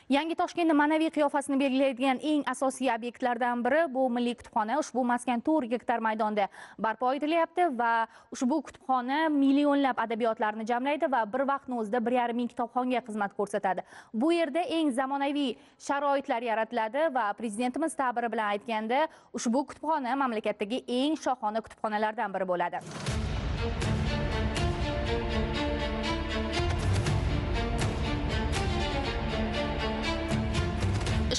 Yangi Toshkentning ma'naviy qiyofasini belgilaydigan eng asosiy obyektlardan biri bu Milliy kutubxona. Ushbu maskan 4 gektar maydonda barpo etilyapti va ushbu kutubxona millionlab adabiyotlarni jamlaydi va bir vaqtning o'zida 1,5 ming kitobxonga xizmat ko'rsatadi. Bu yerda eng zamonaviy sharoitlar yaratiladi va prezidentimiz ta'biri bilan aytganda, ushbu kutubxona mamlakatdagi eng shohona kutubxonalardan biri bo'ladi.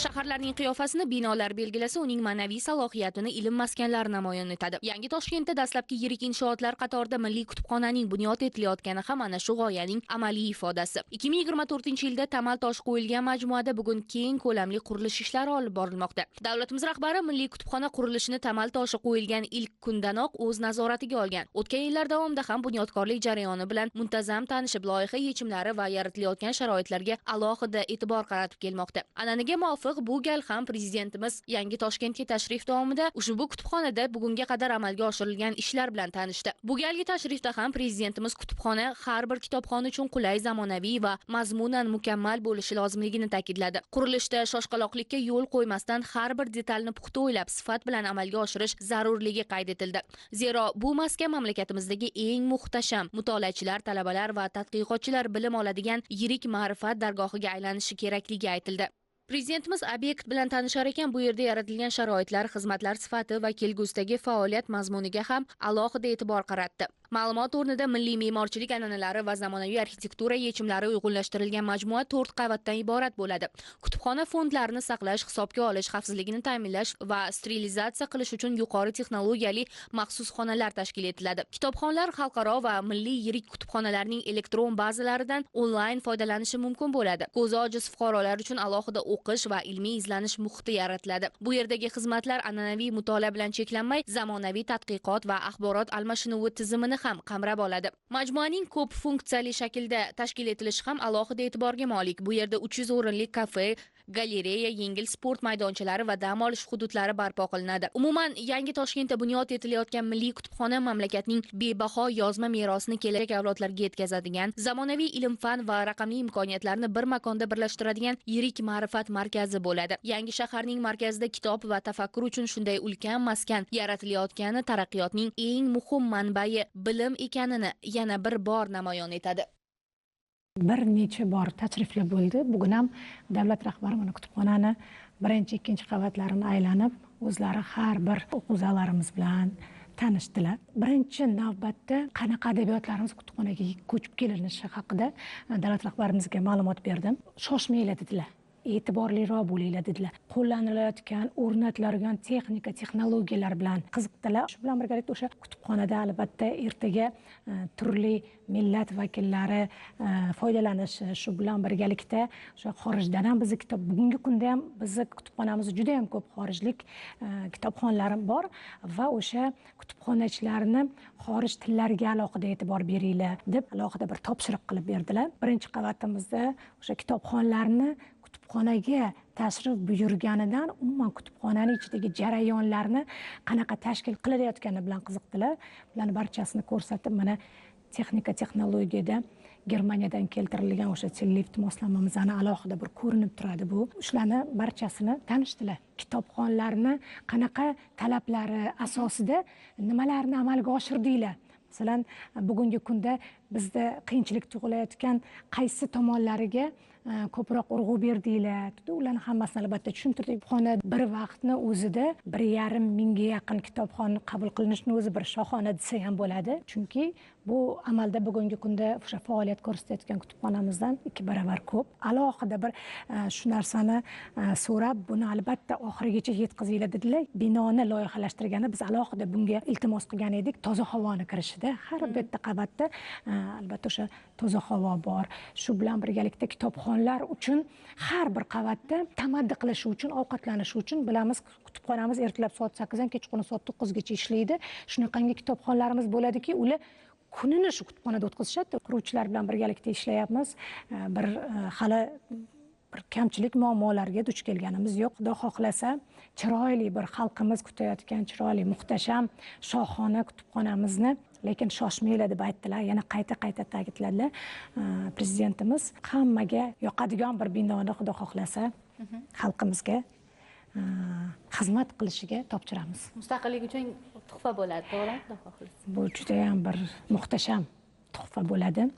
Shaharlarning qiyofasini binolar belgilasa, uning ma'naviy salohiyatini ilm maskanlari namoyon etadi. Yangi Toshkentda dastlabki yirik inshootlar qatorida Milliy kutubxonaning bunyod etilayotgani ham ana shu g'oyaning amaliy ifodasi. 2024-yilda tamal toshi qo'yilgan majmuada bugun keng ko'lamli qurilish ishlari olib borilmoqda. Davlatimiz rahbari Milliy kutubxona qurilishini tamal toshi qo'yilgan ilk kundanoq o'z nazoratiga olgan. O'tgan yillar davomida ham bunyodkorlik jarayoni bilan muntazam tanishib, loyiha yechimlari va yaratilayotgan sharoitlarga alohida e'tibor qaratib kelmoqda. An'anaga muvofiq bu gal ham prezidentimiz Yangi Toshkentga tashrif davomida ushbu kutubxonada bugunga qadar amalga oshirilgan ishlar bilan tanishdi. Bu galgi tashrifda ham prezidentimiz kutubxona har bir kitobxon uchun qulay, zamonaviy va mazmunan mukammal bo'lishi lozimligini ta'kidladi. Qurilishda shoshqaloqlikka yo'l qo'ymasdan har bir detalni puxta o'ylab, sifat bilan amalga oshirish zarurligi qayd etildi. Zero bu maskan mamlakatimizdagi eng muhtasham mutolaachilar, talabalar va tadqiqotchilar bilim oladigan yirik ma'rifat dargohiga aylanishi kerakligi aytildi. Prezidentimiz obyekt bilan tanishar ekan, bu yerda yaratilgan sharoitlar, xizmatlar sifati va kelgusidagi faoliyat mazmuniga ham alohida e'tibor qaratdi. Ma'lumot o'rnida milliy me'morchilik an'analari va zamonaviy arxitektura yechimlari uyg'unlashtirilgan majmua 4 qavatdan iborat bo'ladi. Kutubxona fondlarini saqlash, hisobga olish, xavfsizligini ta'minlash va sterilizatsiya qilish uchun yuqori texnologiyali maxsus xonalar tashkil etiladi. Kitobxonlar xalqaro va milliy yirik kutubxonalarning elektron bazalaridan onlayn foydalanishi mumkin bo'ladi. Ko'zi ojiz fuqarolar uchun alohida o'qish va ilmiy izlanish muhiti yaratiladi. Bu yerdagi xizmatlar an'anaviy mutolaa bilan cheklanmay, zamonaviy tadqiqot va axborot almashinuvi tizimini ham qamrab oladi. Majmuaning ko'p funksiyali shaklda tashkil etilishi ham alohida e'tiborga molik. Bu yerda 300 o'rinli kafe, galereya, yengil sport maydonchalari va dam olish hududlari barpo qilinadi. Umuman, Yangi Toshkentda bunyod etilayotgan Milliy kutubxona mamlakatning bebaho yozma merosini kelajak avlodlarga yetkazadigan, zamonaviy ilm-fan va raqamli imkoniyatlarni bir makonda birlashtiradigan yirik ma'rifat markazi bo'ladi. Yangi shaharning markazida kitob va tafakkur uchun shunday ulkan maskan yaratilayotgani taraqqiyotning eng muhim manbai bilim ekanini yana bir bor namoyon etadi. Bir necha bor tashrifli bo'ldi. Bugun ham davlat rahbari mana kutubxonani birinchi, ikkinchi qavatlarini aylanib, o'zlari har bir o'quv zallarimiz bilan tanishdilar. Birinchi navbatda qanaqa adabiyotlarimiz kutubxonaga ko'chib kelinishi haqida davlat rahbarimizga ma'lumot berdim. Shoshmanglar dedilar. E'tiborliroq bo'linglar dedilar. Qo'llanilayotgan, o'rnatiladigan texnika, texnologiyalar bilan qiziqdilar. Shu bilan birgalikda o'sha kutubxonada albatta ertaga turli millat vakillari foydalanishi, shu bilan birgalikda o'sha xorijdan ham bizni kitob, bugungi kunda ham bizni kutubxonamizda juda ham ko'p xorijlik kitobxonlar bor va o'sha kutubxonachilarni xorij tillariga alohida e'tibor beringlar deb alohida bir topshiriq qilib berdilar. Birinchi qavatimizda o'sha kitobxonlarni kutubxonaga tashrif buyurganidan umuman kutubxonaning ichidagi jarayonlarni qanaqa tashkil qilayotgani bilan qiziqdilar. Bularning barchasini ko'rsatib, mana texnika texnologiyada Germaniyadan keltirilgan o'sha lift moslamamizni alohida bir ko'rinib turadi bu. Shularni barchasini tanishdilar. Kitobxonlarni qanaqa talablari asosida nimalarni amalga oshirdinglar? Masalan, bugungi kunda bizda qiyinchilik tug'ilayotgan qaysi tomonlariga ko'proq urg'u berdinglar? Ularni hammasini albatta tushuntirdik. Xona bir vaqtni o'zida 1,5 mingga yaqin kitobxon qabul qilinishni o'zi bir shohona desa ham bo'ladi. Chunki bu amalda bugungi kunda o'sha faoliyat ko'rsatayotgan kutubxonamizdan 2 baravar ko'p. Alohida bir shu narsani so'rab, buni albatta oxirigacha yetkazinglar dedilar. Binoni loyihalashtirganda biz alohida bunga iltimos qilgan edik. Toza havoni kirishida har bitta qavatda albatta o'sha toza havo bor. Shu bilan birgalikda kitobxonlar uchun har bir qavatda tamaddi qilishi uchun, ovqatlanishi uchun bilamiz, kutubxonamiz ertalab soat 8 dan kechqurun soat 9 gacha ishlaydi. Shunaqangi kitobxonlarimiz bo'ladiki, ular kunini shu kutubxonada o'tkazishadi. Quruvchilar bilan birgalikda ishlayapmiz. Bir hali bir kamchilik muammolarga duch kelganimiz yo'q. Xudo xohlasa, chiroyli bir xalqimiz kutayotgan chiroyli muhtasham shohona kutubxonamizni, lekin shoshmanglar deb aytdilar. Yana qayta ta'kidladilar prezidentimiz. Hammaga yoqadigan bir binoni Xudo xohlasa xalqimizga xizmat qilishiga topshiramiz. Mustaqillik uchun tuhfa bo'ladi, to'g'rimi? Xudo xohlasa. Bu juda ham bir muhtasham tuhfa bo'ladi.